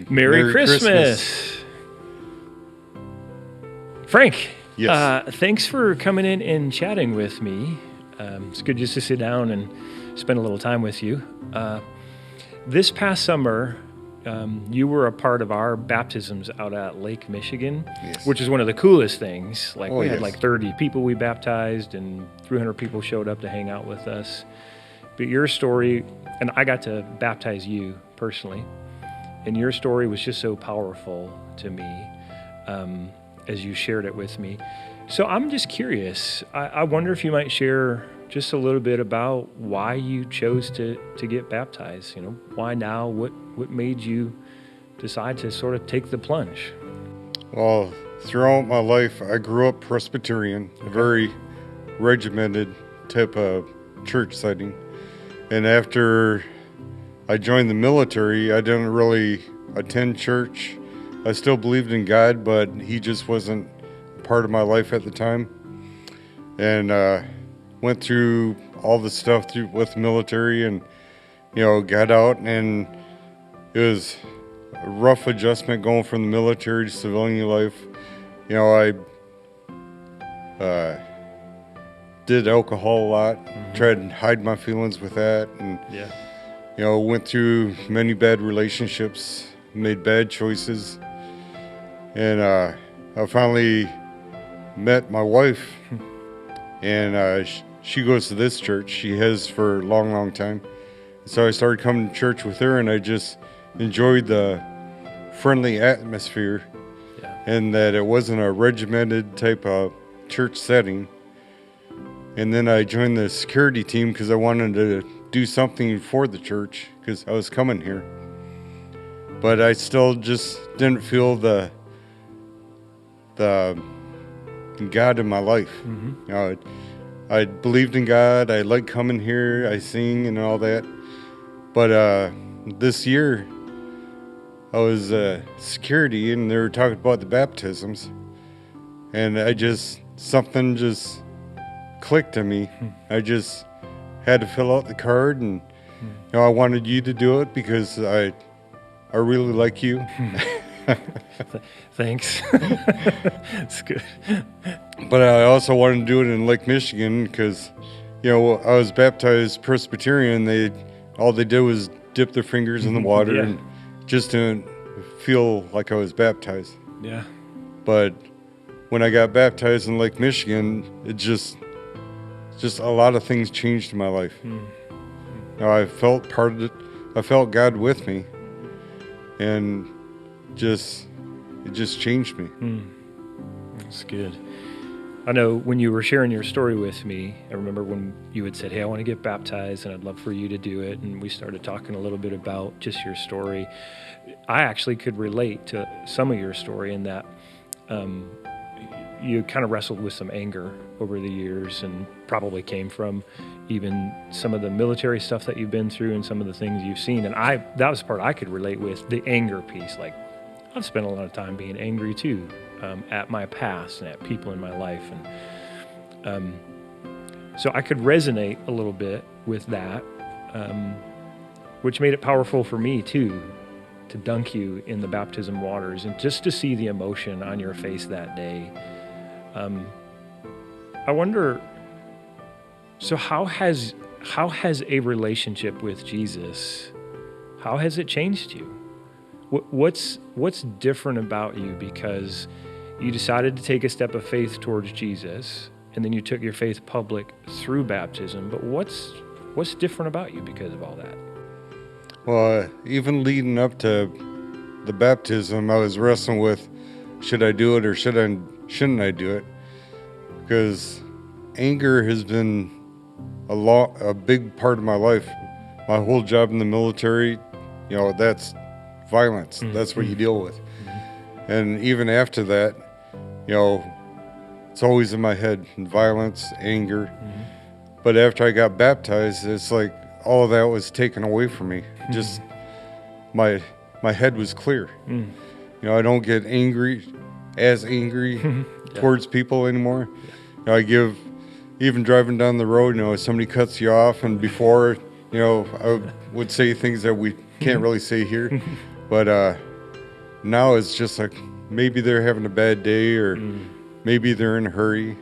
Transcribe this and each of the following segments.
Merry Christmas. Frank, Yes. thanks for coming in and chatting with me. It's good just to sit down and spend a little time with you. This past summer, you were a part of our baptisms out at Lake Michigan, Yes. which is one of the coolest things. Like we had yes. like 30 people we baptized and 300 people showed up to hang out with us. But your story, and I got to baptize you personally, and your story was just so powerful to me as you shared it with me. So I'm just curious. I wonder if you might share just a little bit about why you chose to get baptized. You know, why now? What made you decide to sort of take the plunge? Well, throughout my life, I grew up Presbyterian, a very regimented type of church setting. And after I joined the military, I didn't really attend church. I still believed in God, but He just wasn't part of my life at the time. And went through all the stuff with the military and, got out, and it was a rough adjustment going from the military to civilian life. I did alcohol a lot, tried to hide my feelings with that, and went through many bad relationships, made bad choices, and I finally met my wife, and she goes to this church. She has for a long, long time. So I started coming to church with her, and I just enjoyed the friendly atmosphere, and that it wasn't a regimented type of church setting. And then I joined the security team because I wanted to do something for the church because I was coming here. But I still just didn't feel the God in my life. I believed in God. I liked coming here. I sing and all that. But this year, I was security, and they were talking about the baptisms, and something just clicked to me. I just had to fill out the card, and I wanted you to do it because I really like you. Thanks. It's good. But I also wanted to do it in Lake Michigan because, I was baptized Presbyterian. All they did was dip their fingers in the water and just didn't feel like I was baptized. Yeah. But when I got baptized in Lake Michigan, it just a lot of things changed in my life. I felt part of it. I felt God with me, and it just changed me. That's good. I know when you were sharing your story with me, I remember when you had said, hey, I want to get baptized and I'd love for you to do it. And we started talking a little bit about just your story. I actually could relate to some of your story in that you kind of wrestled with some anger over the years, and probably came from even some of the military stuff that you've been through and some of the things you've seen. And that was the part I could relate with, the anger piece. Like, I've spent a lot of time being angry too, at my past and at people in my life. And so I could resonate a little bit with that, which made it powerful for me too, to dunk you in the baptism waters and just to see the emotion on your face that day. I wonder, so how has a relationship with Jesus, how has it changed you? What's different about you because you decided to take a step of faith towards Jesus, and then you took your faith public through baptism, but what's different about you because of all that? Well, even leading up to the baptism, I was wrestling with, should I do it or shouldn't I do it? Because anger has been a big part of my life. My whole job in the military, that's violence. That's what you deal with. And even after that, it's always in my head, violence, anger. But after I got baptized, it's like all of that was taken away from me. Just my head was clear. I don't get angry towards people anymore. Even driving down the road, if somebody cuts you off, and before, I would say things that we can't really say here, but now it's just like maybe they're having a bad day or maybe they're in a hurry.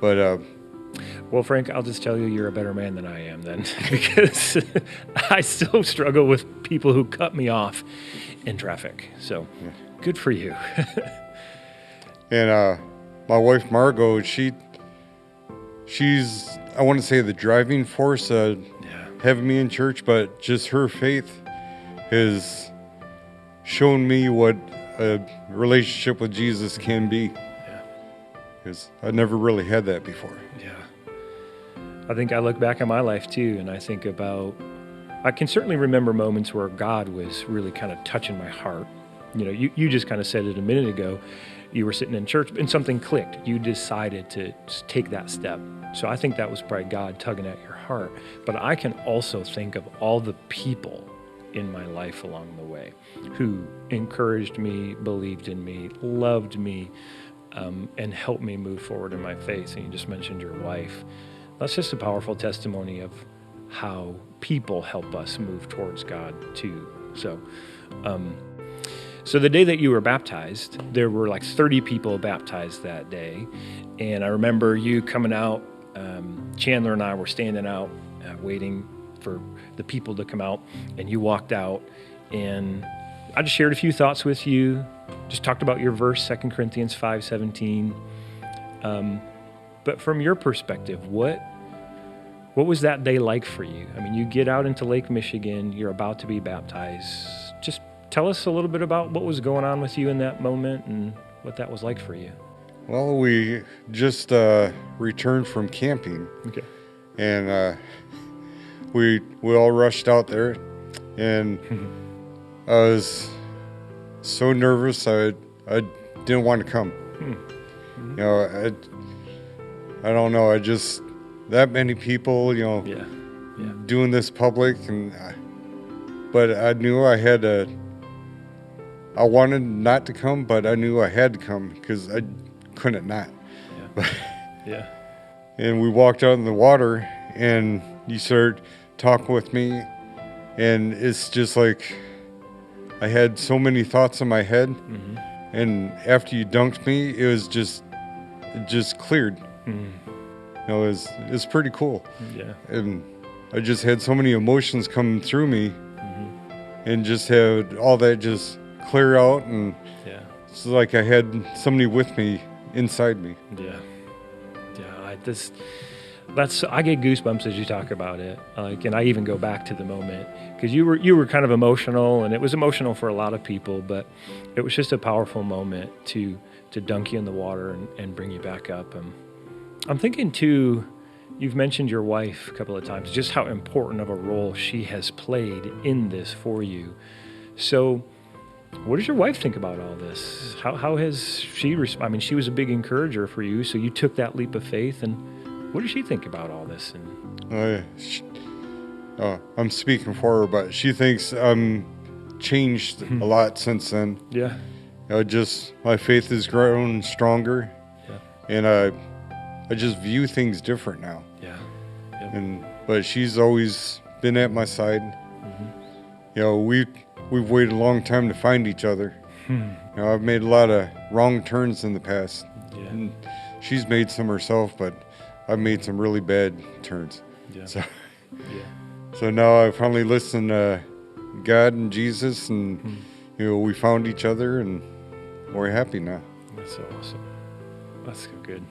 But well, Frank, I'll just tell you, you're a better man than I am then, because I still struggle with people who cut me off in traffic. So good for you. And my wife, Margot, she's, I want to say, the driving force having me in church, but just her faith has shown me what a relationship with Jesus can be. Yeah. Because I never really had that before. Yeah. I think I look back on my life too, and I think about, I can certainly remember moments where God was really kind of touching my heart. You know, you just kind of said it a minute ago. You were sitting in church and something clicked. You decided to take that step. So I think that was probably God tugging at your heart. But I can also think of all the people in my life along the way who encouraged me, believed in me, loved me, and helped me move forward in my faith. And you just mentioned your wife. That's just a powerful testimony of how people help us move towards God too. So the day that you were baptized, there were like 30 people baptized that day. And I remember you coming out, Chandler and I were standing out waiting for the people to come out, and you walked out, and I just shared a few thoughts with you, just talked about your verse, 2 Corinthians 5:17. But from your perspective, what was that day like for you? I mean, you get out into Lake Michigan, you're about to be baptized. Just tell us a little bit about what was going on with you in that moment and what that was like for you. Well, we just returned from camping. Okay. And we all rushed out there, and I was so nervous I didn't want to come. You know, I don't know. I just, that many people, you know, doing this public, and but I knew I had to. I wanted not to come, but I knew I had to come because I couldn't not. Yeah. And we walked out in the water, and you started talking with me, and it's just like I had so many thoughts in my head, and after you dunked me, it just cleared. You know, it was pretty cool. Yeah. And I just had so many emotions coming through me, and just had all that just clear out, and it's like I had somebody with me inside me. I get goosebumps as you talk about it. And I even go back to the moment because you were kind of emotional, and it was emotional for a lot of people, but it was just a powerful moment to dunk you in the water and bring you back up. I'm thinking too, you've mentioned your wife a couple of times, just how important of a role she has played in this for you. So what does your wife think about all this? How has she, I mean, she was a big encourager for you, so you took that leap of faith, and what does she think about all this? I'm speaking for her, but she thinks I'm changed a lot since then. Yeah. Just my faith has grown stronger, and I just view things different now. Yeah. But she's always been at my side. You know, we've waited a long time to find each other. You know, I've made a lot of wrong turns in the past. And she's made some herself, but I've made some really bad turns. So now I finally listened to God and Jesus, and you know, we found each other, and we're happy now. That's so awesome. That's so good.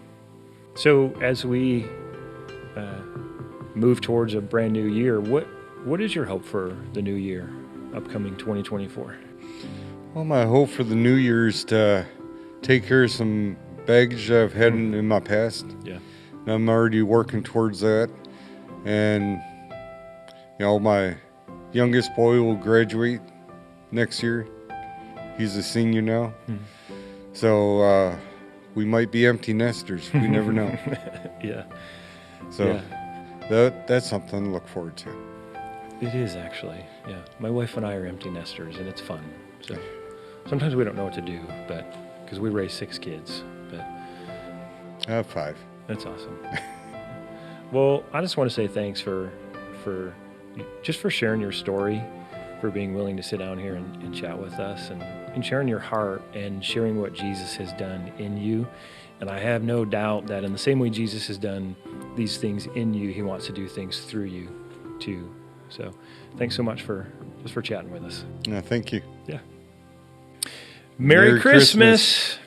So as we move towards a brand new year, what is your hope for the new year, upcoming 2024? Well, my hope for the new year is to take care of some baggage I've had in my past. Yeah. And I'm already working towards that. And, you know, my youngest boy will graduate next year. He's a senior now. So we might be empty nesters. We never know. So that's something to look forward to. It is, actually. Yeah. My wife and I are empty nesters, and it's fun. So sometimes we don't know what to do, but because we raised 6 kids. But I have 5. That's awesome. Well, I just want to say thanks for sharing your story. for being willing to sit down here and chat with us and sharing your heart and sharing what Jesus has done in you. And I have no doubt that in the same way Jesus has done these things in you, he wants to do things through you too. So thanks so much for chatting with us. No, thank you. Yeah. Merry Christmas.